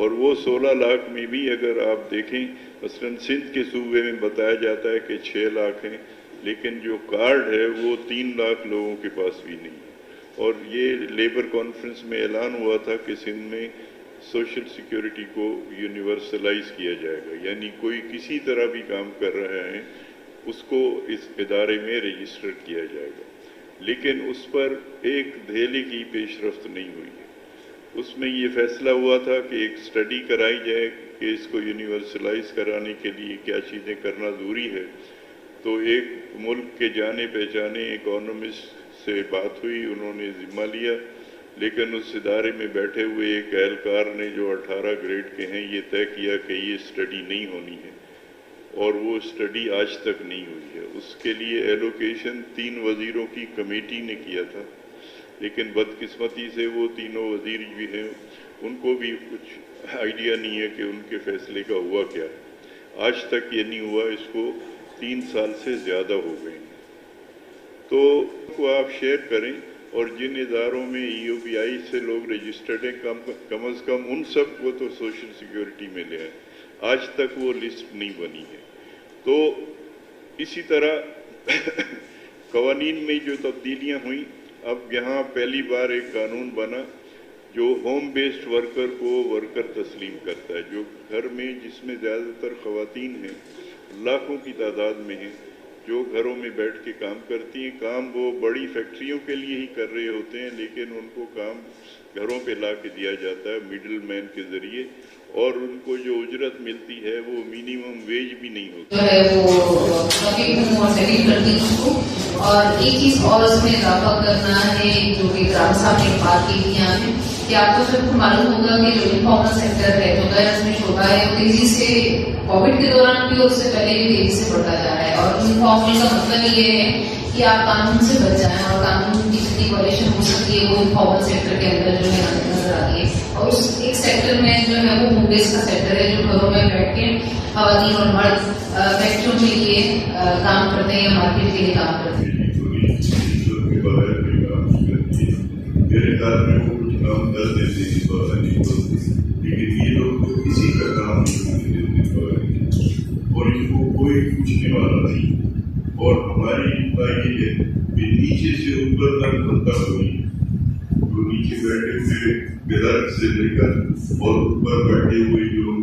اور وہ 16 لاکھ میں بھی اگر آپ دیکھیں مثلا سندھ کے صوبے میں بتایا جاتا ہے کہ 6 لاکھ ہیں، لیکن جو کارڈ ہے وہ 3 لاکھ لوگوں کے پاس بھی نہیں ہے۔ اور یہ لیبر کانفرنس میں اعلان ہوا تھا کہ سندھ میں سوشل سیکیورٹی کو یونیورسلائز کیا جائے گا، یعنی کوئی کسی طرح بھی کام کر رہا ہے اس کو اس ادارے میں رجسٹر کیا جائے گا، لیکن اس پر ایک دھیلے کی پیش رفت نہیں ہوئی ہے۔ اس میں یہ فیصلہ ہوا تھا کہ ایک سٹڈی کرائی جائے کہ اس کو یونیورسلائز کرانے کے لیے کیا چیزیں کرنا ضروری ہے۔ تو ایک ملک کے جانے پہچانے اکانومسٹ سے بات ہوئی، انہوں نے ذمہ لیا، لیکن اس ادارے میں بیٹھے ہوئے ایک اہلکار نے جو 18 گریڈ کے ہیں یہ طے کیا کہ یہ سٹڈی نہیں ہونی ہے، اور وہ سٹڈی آج تک نہیں ہوئی ہے۔ اس کے لیے ایلوکیشن 3 وزیروں کی کمیٹی نے کیا تھا، لیکن بدقسمتی سے وہ تینوں وزیر بھی ہیں، ان کو بھی کچھ آئیڈیا نہیں ہے کہ ان کے فیصلے کا ہوا کیا ہے۔ آج تک یہ نہیں ہوا، اس کو 3 سال سے زیادہ ہو گئے ہیں۔ تو کو آپ شیئر کریں، اور جن اداروں میں ای او پی آئی سے لوگ رجسٹرڈ ہیں کم از کم ان سب کو تو سوشل سیکیورٹی میں لے آئیں۔ آج تک وہ لسٹ نہیں بنی ہے۔ تو اسی طرح قوانین میں جو تبدیلیاں ہوئیں، اب یہاں پہلی بار ایک قانون بنا جو ہوم بیسڈ ورکر کو ورکر تسلیم کرتا ہے، جو گھر میں جس میں زیادہ تر خواتین ہیں، لاکھوں کی تعداد میں ہیں، جو گھروں میں بیٹھ کے کام کرتی ہیں۔ کام وہ بڑی فیکٹریوں کے لیے ہی کر رہے ہوتے ہیں، لیکن ان کو کام گھروں پہ لا کے دیا جاتا ہے مڈل مین کے ذریعے، اور ان کو جو اجرت ملتی ہے وہ منیمم ویج بھی نہیں ہوتی ہے، وہ کبھی اور سیلیبریٹ کرتی اس کو۔ اور ایک چیز اور اس میں اضافہ کرنا ہے جو کہ گرام صاحب نے بات کی تھی یہاں پہ، کہ آپ کو سب کو معلوم ہوگا کہ جو انفارمل سیکٹر ہے، جو غیر رسمی شعبہ ہے، وہ تیزی سے کووڈ کے دوران بھی اور اس سے پہلے بھی تیزی سے بڑھتا جا رہا ہے۔ اور انفارمل کا مطلب یہ ہے کہ آپ قانون سے بچ جائیں، اور قانون کی جتنی وائلیشن ہو سکتی ہے وہ انفارمل سیکٹر کے اندر جو ہے نظر آتی ہے۔ اور اس ایک سیکٹر میں جو ہے وہ ہوم بیس کا سیکٹر ہے، جو گھروں میں بیٹھ کے خواتین اور مرد فیکٹریوں کے لیے کام کرتے ہیں یا مارکیٹ کے لیے کام کرتے ہیں۔ میرے خیال میں وہ کچھ کام کر دیتے ہیں، لیکن یہ لوگ کسی کا کام نہیں دیتے اور ان کو کوئی پوچھنے والا نہیں۔ اور ہماری یہ ہے کہ نیچے سے اوپر تک بھتا ہوئی، جو نیچے بیٹھے ہوئے گدر سے لے کر اور اوپر بیٹھے ہوئے جو